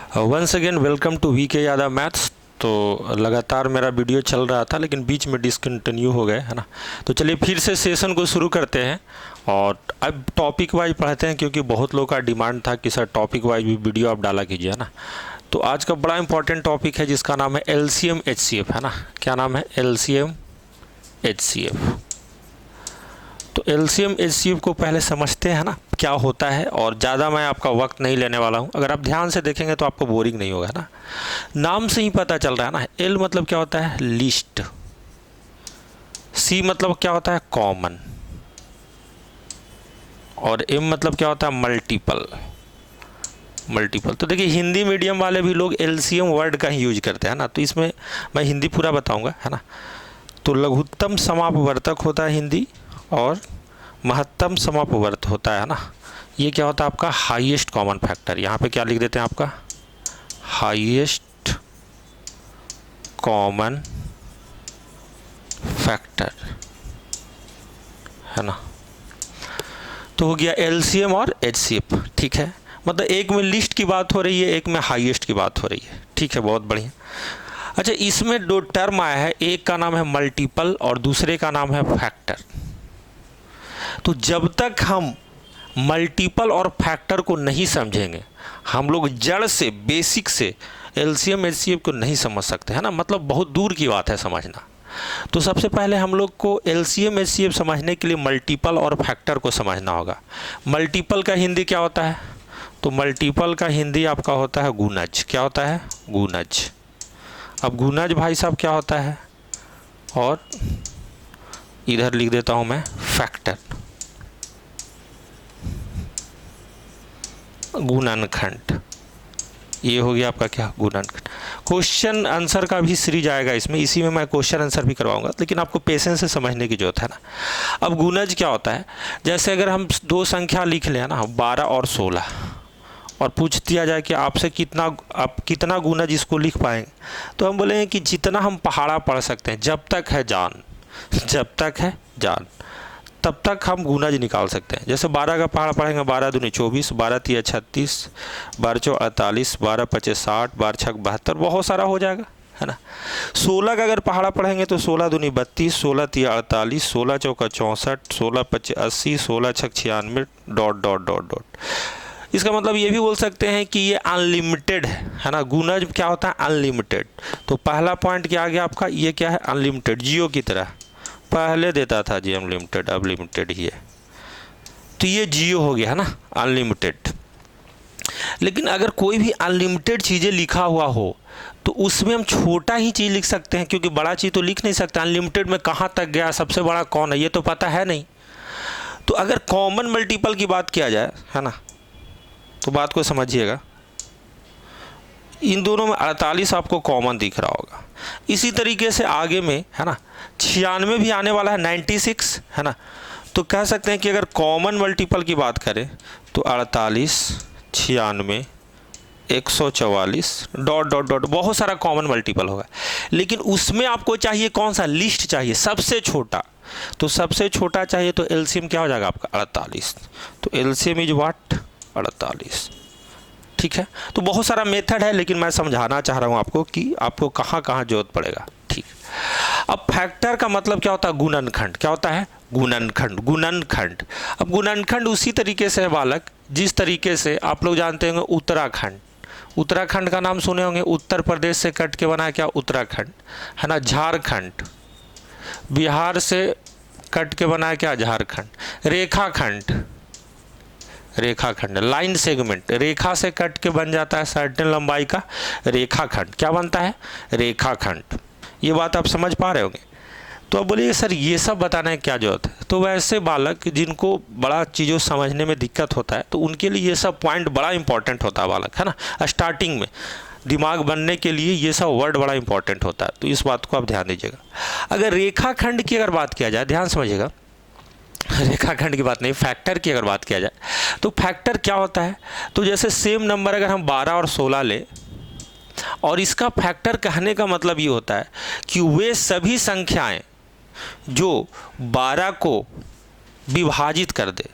Once again welcome to V K Yadav maths. तो लगातार मेरा वीडियो चल रहा था लेकिन बीच में डिसकंटिन्यू हो गए, है ना। तो चलिए फिर से सेशन को शुरू करते हैं और अब टॉपिक वाइज पढ़ते हैं, क्योंकि बहुत लोगों का डिमांड था कि सर टॉपिक वाइज भी वीडियो आप डाला कीजिए, है ना। तो आज का बड़ा इंपॉर्टेंट टॉपिक है जिसका नाम है LCM HCF, है ना। क्या नाम है? LCM HCF। तो LCM HCF को पहले समझते हैं ना क्या होता है, और ज़्यादा मैं आपका वक्त नहीं लेने वाला हूँ। अगर आप ध्यान से देखेंगे तो आपको बोरिंग नहीं होगा ना। नाम से ही पता चल रहा है ना। L मतलब क्या होता है? लिस्ट। C मतलब क्या होता है? कॉमन। और M मतलब क्या होता है? मल्टीपल। मल्टीपल। तो देखिए हिंदी मीडियम वाले भी लोग LCM वर्ड का ही यूज करते हैं ना, तो इसमें मैं हिंदी पूरा बताऊंगा, है ना। तो लघुत्तम समापवर्तक होता है हिंदी, और महत्तम समापवर्त होता है ना। ये क्या होता है? आपका हाईएस्ट कॉमन फैक्टर। यहाँ पे क्या लिख देते हैं? आपका हाईएस्ट कॉमन फैक्टर, है ना। तो हो गया LCM और HCF, ठीक है। मतलब एक में लिस्ट की बात हो रही है, एक में हाईएस्ट की बात हो रही है, ठीक है। बहुत बढ़िया। अच्छा, इसमें दो टर्म आया है, एक का नाम है मल्टीपल और दूसरे का नाम है फैक्टर। तो जब तक हम मल्टीपल और फैक्टर को नहीं समझेंगे, हम लोग जड़ से, बेसिक से LCM HCF को नहीं समझ सकते, है ना। मतलब बहुत दूर की बात है समझना। तो सबसे पहले हम लोग को LCM HCF समझने के लिए मल्टीपल और फैक्टर को समझना होगा। मल्टीपल का हिंदी क्या होता है? तो मल्टीपल का हिंदी आपका होता है गुणज। क्या होता है? गुणज। अब गुणज भाई साहब क्या होता है? और इधर लिख देता हूं मैं फैक्टर, गुणनखंड। ये हो गया आपका क्या? गुणनखंड। क्वेश्चन आंसर का भी सीरीज आएगा इसमें, इसी में मैं क्वेश्चन आंसर भी करवाऊंगा, लेकिन आपको पेशेंस से समझने की जरूरत है ना। अब गुणज क्या होता है? जैसे अगर हम दो संख्या लिख लें ना, 12 और 16, और पूछ दिया जाए कि आपसे आप कितना गुणज इसको लिख पाएंगे, तो हम बोलेंगे कि जितना हम पहाड़ा पढ़ सकते हैं, जब तक है जान, जब तक है जान तब तक हम गुणज निकाल सकते हैं। जैसे 12 का पहाड़ा पढ़ेंगे, 12 दूनी 24, 12 तिया 36, 12 चौ 48, 12 पचे 60, 12 छक 72, बहुत सारा हो जाएगा, है ना। 16 का अगर पहाड़ा पढ़ेंगे तो 16 दूनी 32, 16 तिया 48, 16 चौका 64, 16 पचे 80, 16 छक 96, डॉट डॉट डॉट डॉट। इसका मतलब ये भी बोल सकते हैं कि ये अनलिमिटेड है ना। गुणज क्या होता है? अनलिमिटेड। तो पहला पॉइंट क्या आ गया आपका? ये क्या है? अनलिमिटेड। जियो की तरह पहले देता था जी अनलिमिटेड, अब लिमिटेड ही है। तो ये जियो हो गया, है ना, अनलिमिटेड। लेकिन अगर कोई भी अनलिमिटेड चीज़ें लिखा हुआ हो तो उसमें हम छोटा ही चीज़ लिख सकते हैं, क्योंकि बड़ा चीज़ तो लिख नहीं सकते। अनलिमिटेड में कहाँ तक गया, सबसे बड़ा कौन है, ये तो पता है नहीं। तो अगर कॉमन मल्टीपल की बात किया जाए, है ना, तो बात को समझिएगा। इन दोनों में 48 आपको कॉमन दिख रहा होगा। इसी तरीके से आगे में, है ना, 96 भी आने वाला है, 96, है ना। तो कह सकते हैं कि अगर कॉमन मल्टीपल की बात करें तो 48, 96, 144, डॉट डॉट डॉट, बहुत सारा कॉमन मल्टीपल होगा। लेकिन उसमें आपको चाहिए कौन सा? लिस्ट चाहिए, सबसे छोटा। तो सबसे छोटा चाहिए तो LCM क्या हो जाएगा आपका? 48। तो LCM इज व्हाट? 48, ठीक है। तो बहुत सारा मेथड है, लेकिन मैं समझाना चाह रहा हूँ आपको कि आपको कहाँ कहाँ जरूरत पड़ेगा, ठीक। अब फैक्टर का मतलब क्या होता है? गुणनखंड। क्या होता है? गुणनखंड। गुणनखंड। अब गुणनखंड उसी तरीके से है बालक, जिस तरीके से आप लोग जानते होंगे उत्तराखंड। उत्तराखंड का नाम सुने होंगे, उत्तर प्रदेश से कट के बना है क्या? उत्तराखंड, है ना। झारखंड, बिहार से कट के बना है क्या? झारखंड। रेखाखंड, रेखाखंड, लाइन सेगमेंट, रेखा से कट के बन जाता है सर्टेन लंबाई का रेखाखंड। क्या बनता है? रेखाखंड। ये बात आप समझ पा रहे होंगे। तो अब बोलिए सर ये सब बताने की क्या जरूरत है? तो वैसे बालक जिनको बड़ा चीज़ों समझने में दिक्कत होता है, तो उनके लिए ये सब पॉइंट बड़ा इंपॉर्टेंट होता है बालक, है ना। स्टार्टिंग में दिमाग बनने के लिए ये सब वर्ड बड़ा इंपॉर्टेंट होता है, तो इस बात को आप ध्यान दीजिएगा। अगर रेखाखंड की अगर बात किया जाए, ध्यान समझिएगा, रेखाखंड की बात नहीं, फैक्टर की अगर बात किया जाए, तो फैक्टर क्या होता है? तो जैसे सेम नंबर अगर हम 12 और 16 ले, और इसका फैक्टर कहने का मतलब ये होता है कि वे सभी संख्याएं जो 12 को विभाजित कर दे,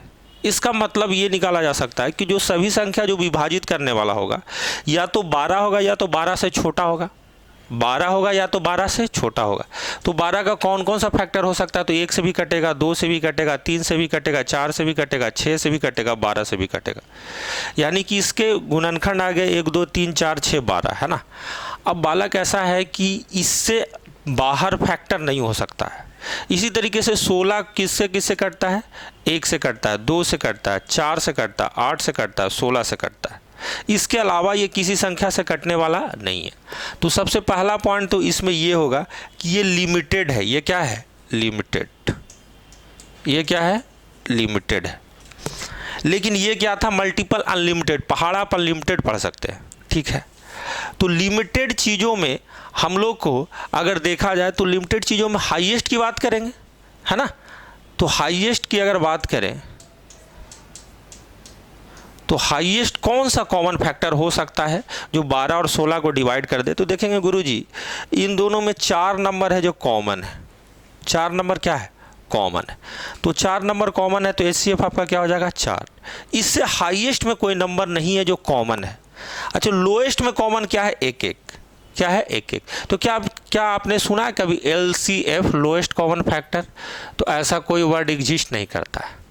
इसका मतलब ये निकाला जा सकता है कि जो सभी संख्या जो विभाजित करने वाला होगा या तो 12 होगा या तो 12 से छोटा होगा, 12 होगा या तो 12 से छोटा होगा। तो 12 का कौन कौन सा फैक्टर हो सकता है? तो 1 से भी कटेगा, 2 से भी कटेगा, 3 से भी कटेगा, 4 से भी कटेगा, 6 से भी कटेगा, 12 से भी कटेगा। यानी कि इसके गुणनखंड आ गए 1 2 3 4 6 12, है ना। अब बालक ऐसा है कि इससे बाहर फैक्टर नहीं हो सकता है। इसी तरीके से 16 किससे किससे कटता है? 1 से कटता है, 2 से कटता है, 4 से कटता है, 8 से कटता है, 16 से कटता है। इसके अलावा ये किसी संख्या से कटने वाला नहीं है। तो सबसे पहला पॉइंट तो इसमें ये होगा कि ये लिमिटेड है। ये क्या है? लिमिटेड। ये क्या है? लिमिटेड है। लेकिन ये क्या था? Multiple unlimited. पहाड़ आप अनलिमिटेड पढ़ सकते हैं, ठीक है। तो लिमिटेड चीज़ों में हम लोग को अगर देखा जाए तो लिमिटेड चीज़ों में हाईएस्ट की बात करेंगे, है ना। तो हाईएस्ट की अगर बात करें तो हाईएस्ट कौन सा कॉमन फैक्टर हो सकता है जो 12 और 16 को डिवाइड कर दे? तो देखेंगे गुरुजी, इन दोनों में 4 नंबर है जो कॉमन है। 4 नंबर क्या है? कॉमन है। तो 4 नंबर कॉमन है तो HCF आपका क्या हो जाएगा? 4। इससे हाईएस्ट में कोई नंबर नहीं है जो कॉमन है। अच्छा, लोएस्ट में कॉमन क्या है? 1 1। क्या है? 1 1। तो क्या आपने सुना है कभी LCF, लोएस्ट कॉमन फैक्टर? तो ऐसा कोई वर्ड एग्जिस्ट नहीं करता है।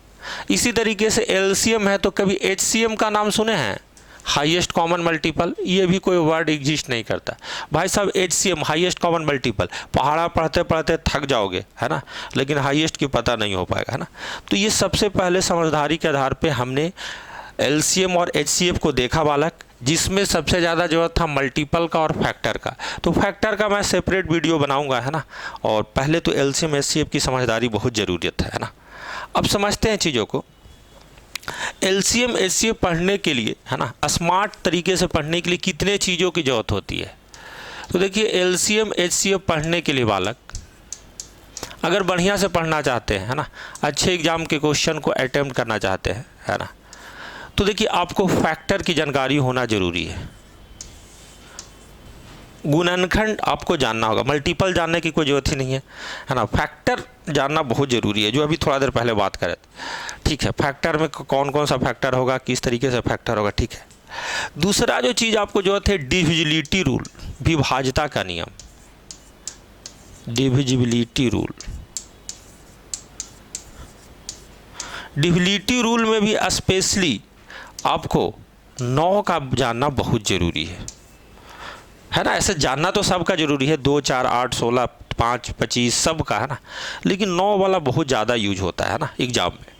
इसी तरीके से LCM है तो कभी HCM का नाम सुने हैं? Highest common multiple. ये भी कोई वर्ड एग्जिस्ट नहीं करता भाई साहब। HCM हाईएस्ट कॉमन मल्टीपल, पहाड़ा पढ़ते पढ़ते थक जाओगे, है ना, लेकिन हाईएस्ट की पता नहीं हो पाएगा, है ना। तो ये सबसे पहले समझदारी के आधार पे हमने LCM और HCF को देखा बालक, जिसमें सबसे ज़्यादा जरूरत था मल्टीपल का और फैक्टर का। तो फैक्टर का मैं सेपरेट वीडियो बनाऊंगा, है ना। और पहले तो LCM HCF की समझदारी बहुत ज़रूरत है ना। अब समझते हैं चीज़ों को। LCM HCF पढ़ने के लिए, है ना, स्मार्ट तरीके से पढ़ने के लिए कितने चीज़ों की ज़रूरत होती है? तो देखिए, LCM HCF पढ़ने के लिए बालक अगर बढ़िया से पढ़ना चाहते हैं, है ना, अच्छे एग्जाम के क्वेश्चन को अटेम्प्ट करना चाहते हैं, है ना, तो देखिए आपको फैक्टर की जानकारी होना ज़रूरी है। गुणनखंड आपको जानना होगा, मल्टीपल जानने की कोई ज़रूरत ही नहीं है ना। फैक्टर जानना बहुत ज़रूरी है, जो अभी थोड़ा देर पहले बात करे, ठीक है। फैक्टर में कौन कौन सा फैक्टर होगा, किस तरीके से फैक्टर होगा, ठीक है। दूसरा जो चीज़ आपको ज़रूरत है, डिविजिबिलिटी रूल, विभाज्यता का नियम। डिविजिबिलिटी रूल, डिविजिबिलिटी रूल में भी स्पेशली आपको 9 का जानना बहुत ज़रूरी है ना। ऐसे जानना तो सबका ज़रूरी है, 2 4 8 16 5 25 सब का, है ना, लेकिन 9 वाला बहुत ज़्यादा यूज होता है ना एग्जाम में।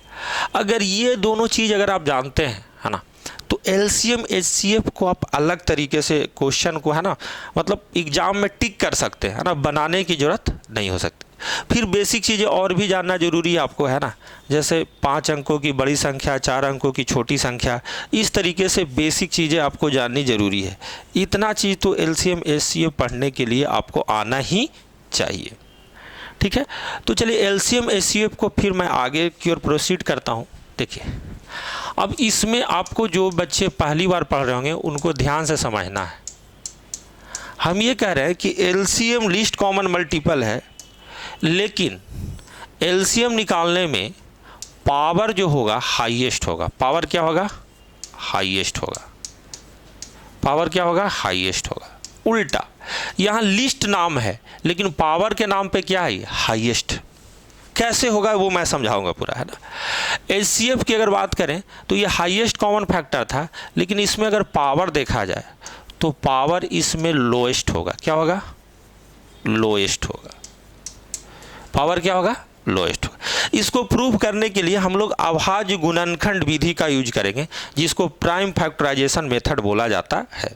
अगर ये दोनों चीज़ अगर आप जानते हैं, है ना, तो LCM HCF को आप अलग तरीके से क्वेश्चन को, है ना, मतलब एग्जाम में टिक कर सकते हैं, है ना, बनाने की ज़रूरत नहीं हो सकती। फिर बेसिक चीज़ें और भी जानना ज़रूरी है आपको, है ना, जैसे 5 अंकों की बड़ी संख्या, 4 अंकों की छोटी संख्या, इस तरीके से बेसिक चीज़ें आपको जाननी ज़रूरी है। इतना चीज़ तो LCM HCF पढ़ने के लिए आपको आना ही चाहिए, ठीक है। तो चलिए LCM HCF को फिर मैं आगे की ओर प्रोसीड करता हूँ। देखिए, अब इसमें आपको जो बच्चे पहली बार पढ़ रहे होंगे उनको ध्यान से समझना है। हम ये कह रहे हैं कि LCM लीस्ट कॉमन मल्टीपल है, लेकिन LCM निकालने में पावर जो होगा हाईएस्ट होगा। पावर क्या होगा? हाईएस्ट होगा। पावर क्या होगा? हाईएस्ट होगा। उल्टा, यहाँ लिस्ट नाम है लेकिन पावर के नाम पे क्या है? हाईएस्ट। कैसे होगा वो मैं समझाऊंगा पूरा, है ना। HCF की अगर बात करें तो ये हाईएस्ट कॉमन फैक्टर था, लेकिन इसमें अगर पावर देखा जाए तो पावर इसमें लोएस्ट होगा। क्या होगा? लोएस्ट होगा। पावर क्या होगा? लोएस्ट होगा। इसको प्रूव करने के लिए हम लोग अभाज्य गुणनखंड विधि का यूज करेंगे, जिसको प्राइम फैक्टराइजेशन मेथड बोला जाता है।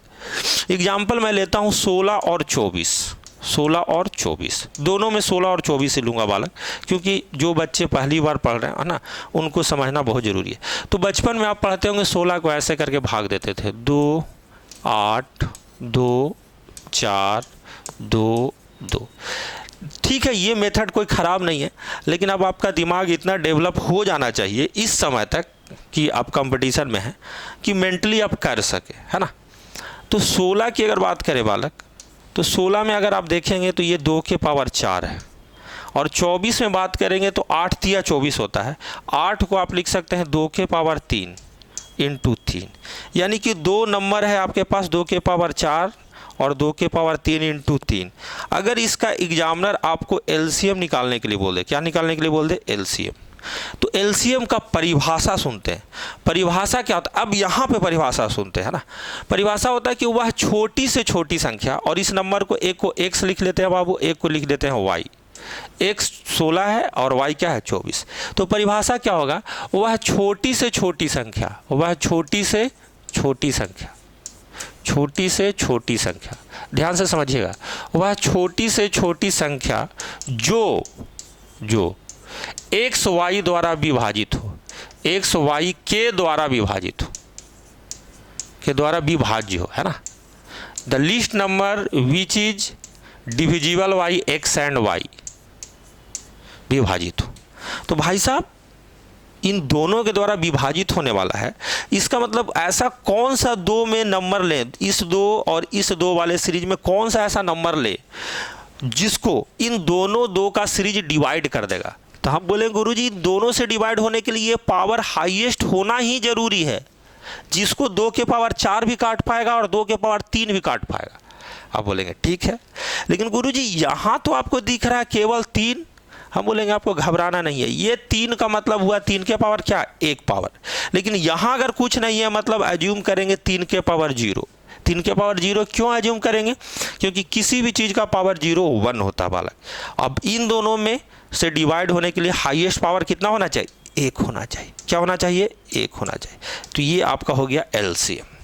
एग्जाम्पल मैं लेता हूँ 16 और 24। 16 और 24 दोनों में 16 और 24 से लूँगा बालक, क्योंकि जो बच्चे पहली बार पढ़ रहे हैं, है ना, उनको समझना बहुत ज़रूरी है। तो बचपन में आप पढ़ते होंगे 16 को ऐसे करके भाग देते थे, 2 8 2 4 2 2। ठीक है, ये मेथड कोई ख़राब नहीं है, लेकिन अब आपका दिमाग इतना डेवलप हो जाना चाहिए इस समय तक कि आप कंपटीशन में हैं कि मेंटली आप कर सके, है ना। तो 16 की अगर बात करें बालक, तो 16 में अगर आप देखेंगे तो ये 2 के पावर 4 है और 24 में बात करेंगे तो 8 तिया 24 होता है। 8 को आप लिख सकते हैं 2 के पावर 3 इंटू 3, यानी कि दो नंबर है आपके पास 2 के पावर 4 और 2 के पावर 3 इंटू 3। अगर इसका एग्जामिनर आपको एलसीएम निकालने के लिए बोल दे, क्या निकालने के लिए बोल दे? एलसीएम। तो एलसीएम का परिभाषा सुनते हैं। परिभाषा क्या होता है? अब यहाँ पे परिभाषा सुनते हैं ना। परिभाषा होता है कि वह छोटी से छोटी संख्या, और इस नंबर को एक को x लिख लेते हैं बाबू, एक को लिख देते हैं y। x 16 है और y क्या है? 24। तो परिभाषा क्या होगा? वह छोटी से छोटी संख्या, वह छोटी से छोटी संख्या, छोटी से छोटी संख्या, ध्यान से समझिएगा, वह छोटी से छोटी संख्या जो एक्स वाई द्वारा विभाजित हो, एक्स वाई के द्वारा विभाजित हो, के द्वारा विभाज्य हो, है ना। The least number which is divisible by X and Y, विभाजित हो। तो भाई साहब इन दोनों के द्वारा विभाजित होने वाला है। इसका मतलब ऐसा कौन सा दो में नंबर ले, इस दो और इस दो वाले सीरीज में कौन सा ऐसा नंबर ले जिसको इन दोनों दो का सीरीज डिवाइड कर देगा। तो हम बोले गुरुजी दोनों से डिवाइड होने के लिए पावर हाईएस्ट होना ही जरूरी है, जिसको 2 के पावर 4 भी काट पाएगा और 2 के पावर 3 भी काट पाएगा। आप बोलेंगे ठीक है, लेकिन गुरुजी यहाँ तो आपको दिख रहा है केवल 3। हम बोलेंगे आपको घबराना नहीं है, ये 3 का मतलब हुआ 3 के पावर क्या? 1 पावर। लेकिन यहाँ अगर कुछ नहीं है मतलब एज्यूम करेंगे 3 के पावर 0। 3 के पावर 0 क्यों एज्यूम करेंगे? क्योंकि किसी भी चीज़ का पावर 0 1 होता है बालक। अब इन दोनों में से डिवाइड होने के लिए हाईएस्ट पावर कितना होना चाहिए? 1 होना चाहिए। क्या होना चाहिए? 1 होना चाहिए। तो ये आपका हो गया एलसीएम।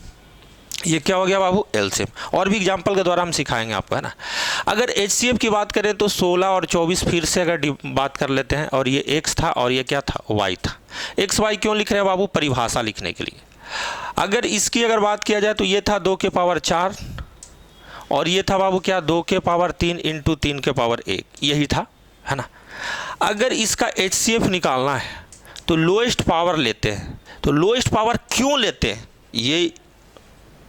ये क्या हो गया बाबू? एलसीएम। और भी एग्जांपल के द्वारा हम सिखाएंगे आपको, है ना। अगर एचसीएफ की बात करें तो 16 और 24 फिर से अगर बात कर लेते हैं, और ये x था और ये क्या था? y था। एक्स वाई क्यों लिख रहे हैं बाबू? परिभाषा लिखने के लिए। अगर इसकी अगर बात किया जाए तो ये था 2 के पावर 4 और ये था बाबू क्या? 2 के पावर 3 इंटू 3 के पावर 1, यही था, है ना। अगर इसका एचसीएफ निकालना है तो लोएस्ट पावर लेते हैं। तो लोएस्ट पावर क्यों लेते हैं ये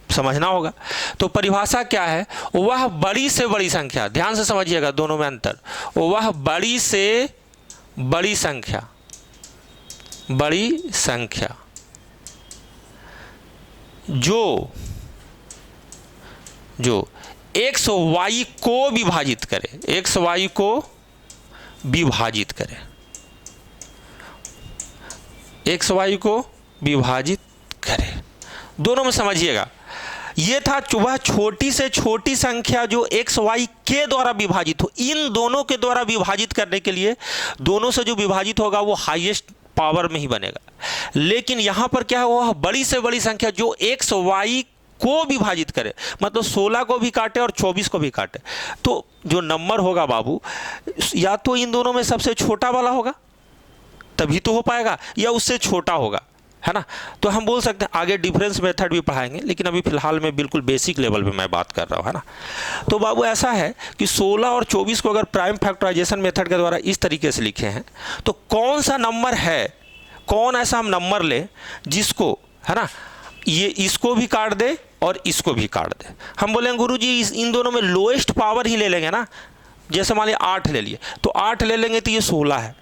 समझना होगा। तो परिभाषा क्या है? वह बड़ी से बड़ी संख्या, ध्यान से समझिएगा दोनों में अंतर, वह बड़ी से बड़ी संख्या, बड़ी संख्या जो एक्स वाई को विभाजित करे, एक्स वाई को विभाजित करे, एक्स वाई को विभाजित करे। दोनों में समझिएगा, ये था वह छोटी से छोटी संख्या जो एक्स वाई के द्वारा विभाजित हो। इन दोनों के द्वारा विभाजित करने के लिए दोनों से जो विभाजित होगा वो हाईएस्ट पावर में ही बनेगा। लेकिन यहाँ पर क्या है? वह बड़ी से बड़ी संख्या जो एक्स वाई को विभाजित करे, मतलब 16 को भी काटे और 24 को भी काटे। तो जो नंबर होगा बाबू या तो इन दोनों में सबसे छोटा वाला होगा तभी तो हो पाएगा, या उससे छोटा होगा, है ना। तो हम बोल सकते हैं आगे डिफरेंस मेथड भी पढ़ाएंगे, लेकिन अभी फिलहाल में बिल्कुल बेसिक लेवल पे मैं बात कर रहा हूँ, है ना। तो बाबू ऐसा है कि 16 और 24 को अगर प्राइम फैक्टराइजेशन मेथड के द्वारा इस तरीके से लिखे हैं तो कौन सा नंबर है, कौन ऐसा हम नंबर ले जिसको, है ना, ये इसको भी काट दे और इसको भी काट दे। हम बोलेंगे गुरुजी इन दोनों में लोएस्ट पावर ही ले लेंगे ना। जैसे मान लिया 8 ले लिए तो 8 ले लेंगे तो ये 16 है।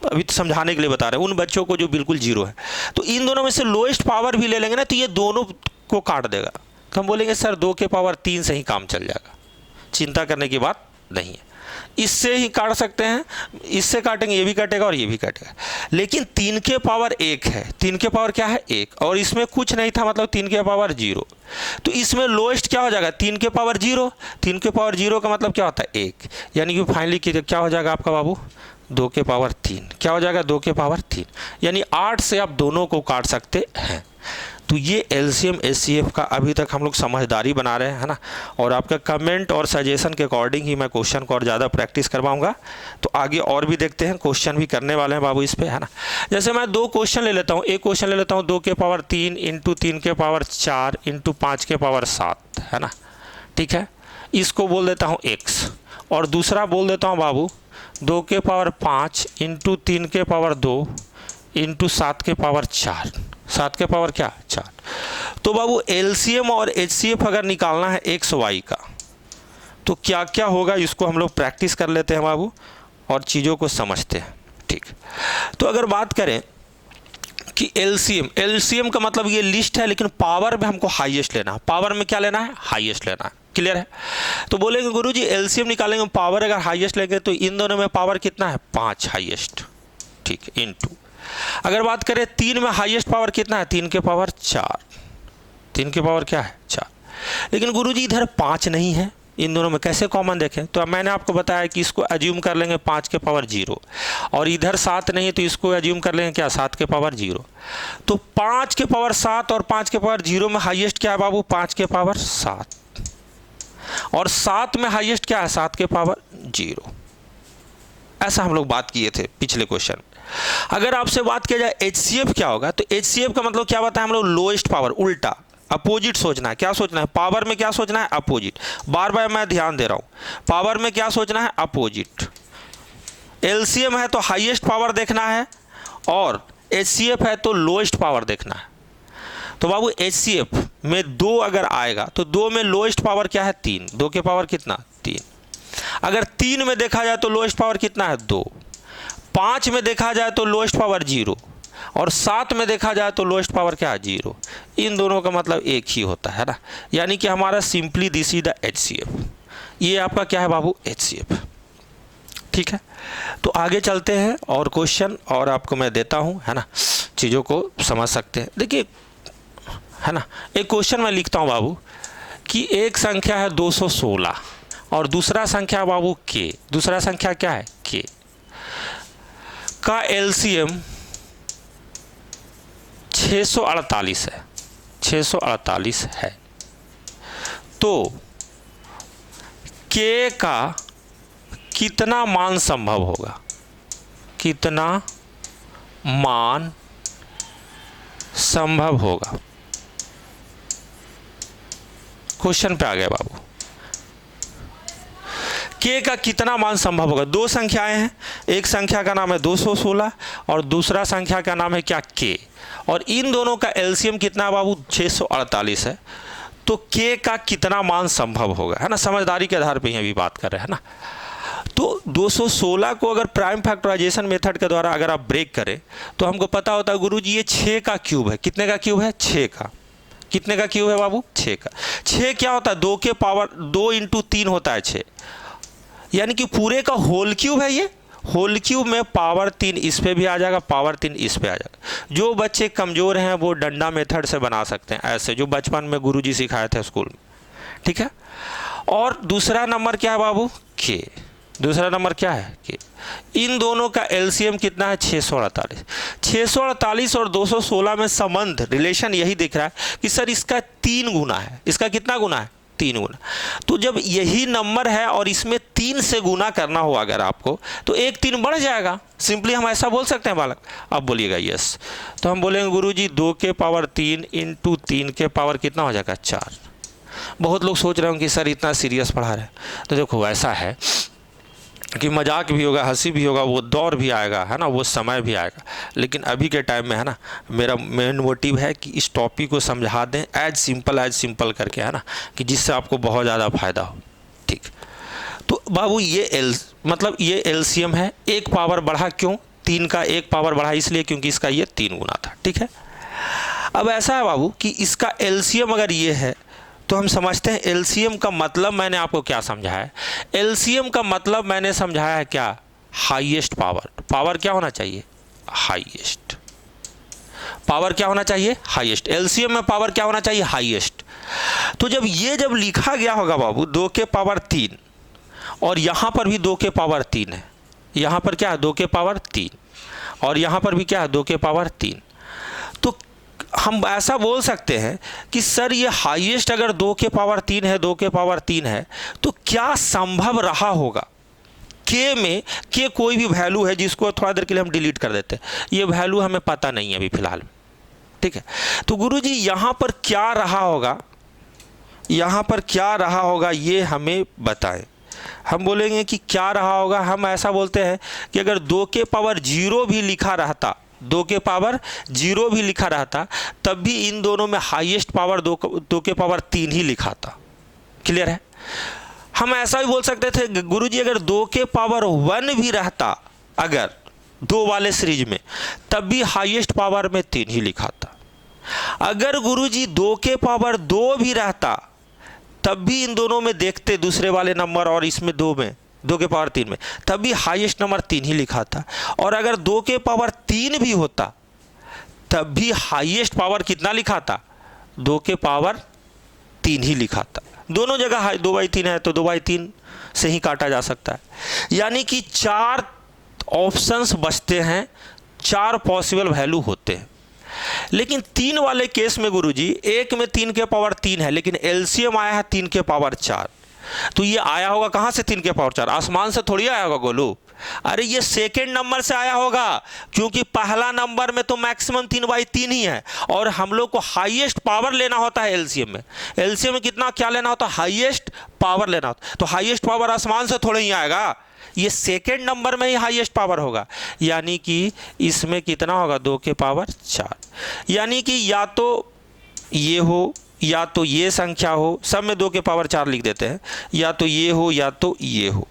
अभी तो समझाने के लिए बता रहे हैं उन बच्चों को जो बिल्कुल 0 है। तो इन दोनों में से लोएस्ट पावर भी ले लेंगे ना तो ये दोनों को काट देगा। तो हम बोलेंगे सर 2 के पावर 3 से ही काम चल जाएगा, चिंता करने की बात नहीं है। इससे ही काट सकते हैं, इससे काटेंगे ये भी काटेगा और ये भी काटेगा। लेकिन 3 के पावर 1 है, 3 के पावर क्या है? 1, और इसमें कुछ नहीं था मतलब 3 के पावर 0। तो इसमें लोएस्ट क्या हो जाएगा? 3 के पावर 0। 3 के पावर 0 का मतलब क्या होता है? 1, यानी कि फाइनली क्या हो जाएगा आपका बाबू? 2 के पावर 3। क्या हो जाएगा? 2 के पावर 3, यानी 8 से आप दोनों को काट सकते हैं। तो ये एलसीएम एचसीएफ का अभी तक हम लोग समझदारी बना रहे हैं, है ना। और आपका कमेंट और सजेशन के अकॉर्डिंग ही मैं क्वेश्चन को और ज़्यादा प्रैक्टिस करवाऊंगा। तो आगे और भी देखते हैं, क्वेश्चन भी करने वाले हैं बाबू इस पे, है ना। जैसे मैं 2 क्वेश्चन ले लेता हूँ। एक क्वेश्चन ले लेता हूँ 2 के पावर 3 इंटू 3 के पावर 4 इंटू 5 के पावर 7, है ना, ठीक है। इसको बोल देता हूँ x, और दूसरा बोल देता हूँ बाबू 2 के पावर 5 इंटू 3 के पावर 2 इंटू 7 के पावर 4, 7 के पावर क्या? 4। तो बाबू एलसीएम और एचसीएफ अगर निकालना है एक्स वाई का तो क्या क्या होगा इसको हम लोग प्रैक्टिस कर लेते हैं बाबू। और चीज़ों को समझते हैं। ठीक, तो अगर बात करें कि एलसीएम का मतलब ये लिस्ट है, लेकिन पावर में हमको हाईएस्ट लेना है। पावर में क्या लेना है? हाईएस्ट लेना है। क्लियर है? तो बोलेंगे गुरुजी एलसीएम निकालेंगे, पावर अगर हाईएस्ट लेंगे तो इन दोनों में पावर कितना है? 5 हाईएस्ट। ठीक, इनटू अगर बात करें 3 में हाईएस्ट पावर कितना है? 3 के पावर 4। 3 के पावर क्या है? 4। लेकिन गुरुजी इधर 5 नहीं है, इन दोनों में कैसे कॉमन देखें? तो अब मैंने आपको बताया कि इसको एज्यूम कर लेंगे 5 के पावर 0, और इधर 7 नहीं है तो इसको एज्यूम कर लेंगे क्या? 7 के पावर 0। तो 5 के पावर 7 और 5 के पावर 0 में हाईएस्ट क्या है बाबू? 5 के पावर 7। और 7 में हाईएस्ट क्या है? 7 के पावर 0। ऐसा हम लोग बात किए थे पिछले क्वेश्चन। अगर आपसे बात किया जाए एचसीएफ क्या होगा, तो एचसीएफ का मतलब क्या बताया हम लोग? लोएस्ट पावर, उल्टा अपोजिट सोचना है। क्या सोचना है? पावर में क्या सोचना है? अपोजिट। बार बार मैं ध्यान दे रहा हूं, पावर में क्या सोचना है? अपोजिट। एलसीएम है तो हाईएस्ट पावर देखना है, और एचसीएफ है तो लोएस्ट पावर देखना है। तो बाबू एचसीएफ में 2 अगर आएगा तो 2 में लोएस्ट पावर क्या है? 3। 2 के पावर कितना? 3। अगर 3 में देखा जाए तो लोएस्ट पावर कितना है? 2। 5 में देखा जाए तो लोएस्ट पावर 0, और 7 में देखा जाए तो लोएस्ट पावर क्या है? 0। इन दोनों का मतलब एक ही होता है ना, यानी कि हमारा simply this is the HCF. ये आपका क्या है बाबू? एचसीएफ। ठीक है, तो आगे चलते हैं और क्वेश्चन और आपको मैं देता हूं, है ना, चीज़ों को समझ सकते हैं। देखिए, है ना, एक क्वेश्चन मैं लिखता हूं बाबू कि एक संख्या है 216 और दूसरा संख्या बाबू के, दूसरा संख्या क्या है? के का एलसीएम 648 है। 648 है तो के का कितना मान संभव होगा? कितना मान संभव होगा? क्वेश्चन पे आ गया बाबू, के का कितना मान संभव होगा? 2 संख्याएं हैं, एक संख्या का नाम है 216 और दूसरा संख्या का नाम है क्या? के, और इन दोनों का एलसीएम कितना है बाबू? 648 है। तो के का कितना मान संभव होगा, है ना, समझदारी के आधार पे ही अभी बात कर रहे हैं ना। तो 216 को अगर प्राइम फैक्टराइजेशन मेथड के द्वारा अगर आप ब्रेक करें तो हमको पता होता है गुरुजी ये 6 का क्यूब है। कितने का क्यूब है? 6 का। कितने का क्यूब है बाबू? 6 का। 6 क्या होता है? 2 के पावर 2 × 3 होता है 6, यानी कि पूरे का होल क्यूब है ये। होल क्यूब में पावर 3 इस पे भी आ जाएगा, पावर 3 इस पे आ जाएगा। जो बच्चे कमज़ोर हैं वो डंडा मेथड से बना सकते हैं, ऐसे जो बचपन में गुरुजी सिखाए थे स्कूल में। ठीक है, और दूसरा नंबर क्या है बाबू? के। दूसरा नंबर क्या है? के। इन दोनों का एलसीएम कितना है? 648। 648 और 216 में संबंध, रिलेशन यही दिख रहा है कि सर इसका 3 गुना है। इसका कितना गुना है? 3 गुना। तो जब यही नंबर है और इसमें 3 से गुना करना हो अगर आपको, तो 1 3 बढ़ जाएगा। सिंपली हम ऐसा बोल सकते हैं बालक? अब बोलिएगा यस। तो हम बोलेंगे गुरुजी 2 के पावर 3 × 3 के पावर कितना हो जाएगा? 4। बहुत लोग सोच रहे होंगे कि सर इतना सीरियस पढ़ा रहे हैं। तो देखो ऐसा है कि मजाक भी होगा, हंसी भी होगा, वो दौर भी आएगा, है ना, वो समय भी आएगा, लेकिन अभी के टाइम में, है ना, मेरा मेन मोटिव है कि इस टॉपिक को समझा दें एज सिंपल करके, है ना, कि जिससे आपको बहुत ज़्यादा फायदा हो। ठीक, तो बाबू ये मतलब ये एलसीएम है। 1 पावर बढ़ा, क्यों? 3 का 1 पावर बढ़ा इसलिए क्योंकि इसका ये 3 गुना था। ठीक है, अब ऐसा है बाबू कि इसका एलसीएम अगर ये है तो हम समझते हैं एलसीएम का मतलब मैंने आपको क्या समझाया है? एलसीएम का मतलब मैंने समझाया है क्या? Highest power. पावर क्या होना चाहिए? हाईएस्ट। पावर क्या होना चाहिए? हाईएस्ट। एलसीएम में पावर क्या होना चाहिए? हाईएस्ट। तो जब लिखा गया होगा बाबू 2 के पावर 3, और यहां पर भी 2 के पावर 3 है, यहां पर क्या है? 2 के पावर 3, और यहां पर भी क्या है? 2 के पावर 3। तो हम ऐसा बोल सकते हैं कि सर ये हाईएस्ट अगर 2 के पावर 3 है, 2 के पावर 3 है, तो क्या संभव रहा होगा? के में के कोई भी वैल्यू है जिसको थोड़ा देर के लिए हम डिलीट कर देते हैं, ये वैल्यू हमें पता नहीं है अभी फिलहाल। ठीक है, तो गुरुजी यहाँ पर क्या रहा होगा? यहाँ पर क्या रहा होगा ये हमें बताएं। हम बोलेंगे कि क्या रहा होगा, हम ऐसा बोलते हैं कि अगर 2 के पावर 0 भी लिखा रहता, 2 के पावर 0 भी लिखा रहता, तब भी इन दोनों में हाईएस्ट पावर 2 के पावर 3 ही लिखा था। क्लियर है? हम ऐसा भी बोल सकते थे गुरुजी अगर 2 के पावर 1 भी रहता, अगर 2 वाले सीरीज में, तब भी हाईएस्ट पावर में 3 ही लिखा था। अगर गुरुजी 2 के पावर 2 भी रहता, तब भी इन दोनों में देखते दूसरे वाले नंबर और इसमें 2 में 2 के पावर 3 में, तब भी हाईएस्ट नंबर 3 ही लिखा था। और अगर 2 के पावर 3 भी होता, तब भी हाईएस्ट पावर कितना लिखा था? 2 के पावर 3 ही लिखा था। दोनों जगह 2/3 है तो 2/3 से ही काटा जा सकता है। यानी कि 4 ऑप्शंस बचते हैं, 4 पॉसिबल वैल्यू होते हैं। लेकिन 3 वाले केस में गुरुजी, एक में 3 के पावर 3 है, लेकिन एलसीएम आया है 3 के पावर 4। तो ये आया होगा कहाँ से? 3 के पावर 4 आसमान से थोड़ी आया होगा गोलू। अरे ये सेकेंड नंबर से आया होगा, क्योंकि पहला नंबर में तो मैक्सिमम 3/3 ही है और हम लोग को हाईएस्ट पावर लेना होता है एलसीएम में। एलसीएम में कितना क्या लेना होता है? हाईएस्ट पावर लेना होता है। तो हाईएस्ट पावर आसमान से थोड़ा ही आएगा, ये सेकेंड नंबर में ही हाईएस्ट पावर होगा। यानी कि इसमें कितना होगा? 2 के पावर 4। यानी कि या तो ये हो या तो ये संख्या हो, सब में 2 के पावर 4 लिख देते हैं, या तो ये हो या तो ये हो,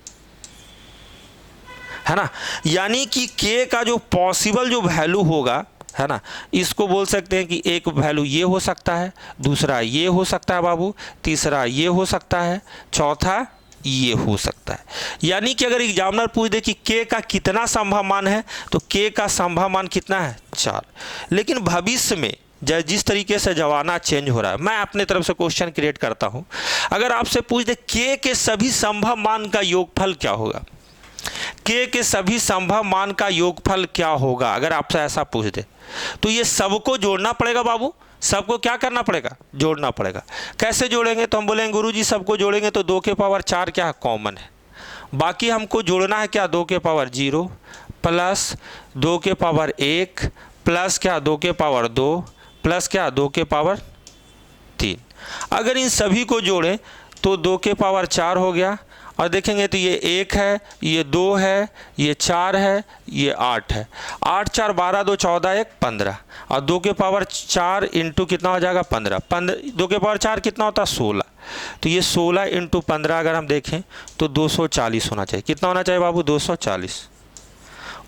है ना। यानी कि k का जो पॉसिबल जो वैल्यू होगा, है ना, इसको बोल सकते हैं कि एक वैल्यू ये हो सकता है, दूसरा ये हो सकता है बाबू, तीसरा ये हो सकता है, चौथा ये हो सकता है। यानी कि अगर एग्जामिनर पूछ दे कि k का कितना संभव मान है, तो k का संभव मान कितना है? 4। लेकिन भविष्य में जिस तरीके से जमाना चेंज हो रहा है, मैं अपने तरफ से क्वेश्चन क्रिएट करता हूं। अगर आपसे पूछ दे k के सभी संभव मान का योगफल क्या होगा, k के सभी संभव मान का योगफल क्या होगा, अगर आपसे ऐसा पूछ दे, तो ये सबको जोड़ना पड़ेगा बाबू। सबको क्या करना पड़ेगा? जोड़ना पड़ेगा। कैसे जोड़ेंगे? तो हम बोलेंगे गुरुजी सबको जोड़ेंगे तो 2 के पावर 4 क्या है? कॉमन है। बाकी हमको जोड़ना है क्या? 2 के पावर 0 प्लस 2 के पावर 1 प्लस क्या? 2 के पावर 2 प्लस क्या? 2 के पावर 3। अगर इन सभी को जोड़ें तो 2 के पावर 4 हो गया, और देखेंगे तो ये 1 है, ये 2 है, ये 4 है, ये 8 है। 8 4 12 2 14 1 15, और 2 के पावर 4 इंटू कितना हो जाएगा? 15। 2 के पावर 4 कितना होता है? 16। तो ये 16 इंटू 15 अगर हम देखें तो 240 होना चाहिए। कितना होना चाहिए बाबू? 240।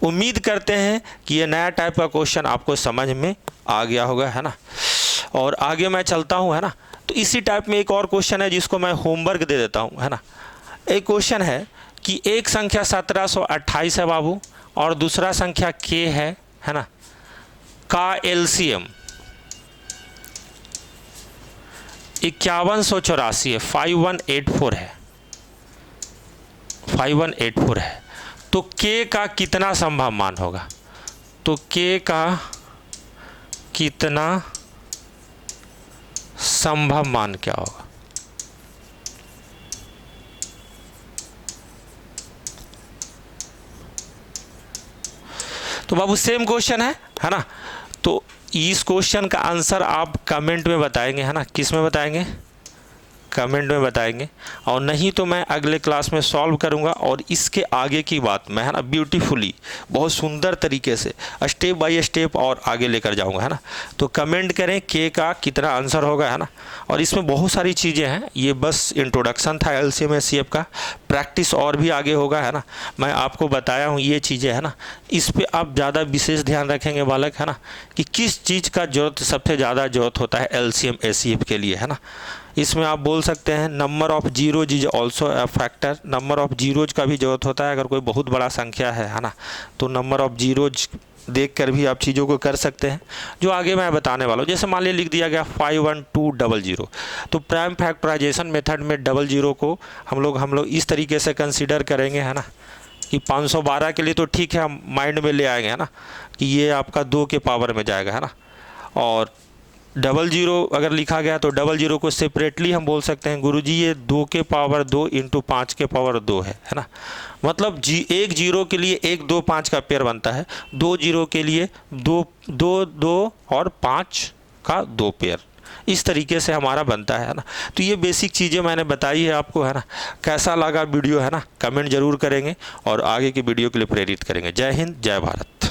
उम्मीद करते हैं कि ये नया टाइप का क्वेश्चन आपको समझ में आ गया होगा, है ना। और आगे मैं चलता हूँ, है ना। तो इसी टाइप में एक और क्वेश्चन है जिसको मैं होमवर्क दे देता हूँ, है ना। एक क्वेश्चन है कि एक संख्या 1728 है बाबू, और दूसरा संख्या k है ना, का एलसीएम 5184 है, 5184 है, 5184 है। तो k का कितना संभव मान होगा? तो k का कितना संभव मान क्या होगा? तो बाबू सेम क्वेश्चन है ना। तो इस क्वेश्चन का आंसर आप कमेंट में बताएंगे, है ना। किस में बताएंगे? कमेंट में बताएंगे, और नहीं तो मैं अगले क्लास में सॉल्व करूंगा और इसके आगे की बात मैं, है ना, ब्यूटीफुली बहुत सुंदर तरीके से स्टेप बाय स्टेप और आगे लेकर जाऊंगा, है ना। तो कमेंट करें k का कितना आंसर होगा, है ना। और इसमें बहुत सारी चीज़ें हैं, ये बस इंट्रोडक्शन था एलसीएम एचसीएफ का, प्रैक्टिस और भी आगे होगा, है ना। मैं आपको बताया हूँ ये चीज़ें, है ना। इस पर आप ज़्यादा विशेष ध्यान रखेंगे बालक, है ना, कि किस चीज़ का जरूरत सबसे ज़्यादा जरूरत होता है एलसीएम एचसीएफ के लिए, है ना। इसमें आप बोल सकते हैं number of zeros is also a factor, number of zeros का भी जरूरत होता है अगर कोई बहुत बड़ा संख्या है ना। तो नंबर ऑफ जीरोज देख कर भी आप चीज़ों को कर सकते हैं, जो आगे मैं बताने वाला हूँ। जैसे मान लिया लिख दिया गया 51200, तो प्राइम फैक्टराइजेशन मेथड में 00 को हम लोग इस तरीके से कंसीडर करेंगे, है ना, कि 512 के लिए तो ठीक है, हम माइंड में ले आएंगे, है ना, कि ये आपका 2 के पावर में जाएगा, है ना। और 00 अगर लिखा गया तो 00 को सेपरेटली हम बोल सकते हैं गुरुजी ये 2 के पावर 2 इंटू 5 के पावर 2 है ना। मतलब एक जीरो के लिए 1 2 5 का पेयर बनता है, 2 जीरो के लिए 2 2 2 और 5 का 2 पेयर, इस तरीके से हमारा बनता है ना। तो ये बेसिक चीज़ें मैंने बताई है आपको, है ना। कैसा लगा वीडियो, है ना, कमेंट जरूर करेंगे और आगे की वीडियो के लिए प्रेरित करेंगे। जय हिंद, जय भारत।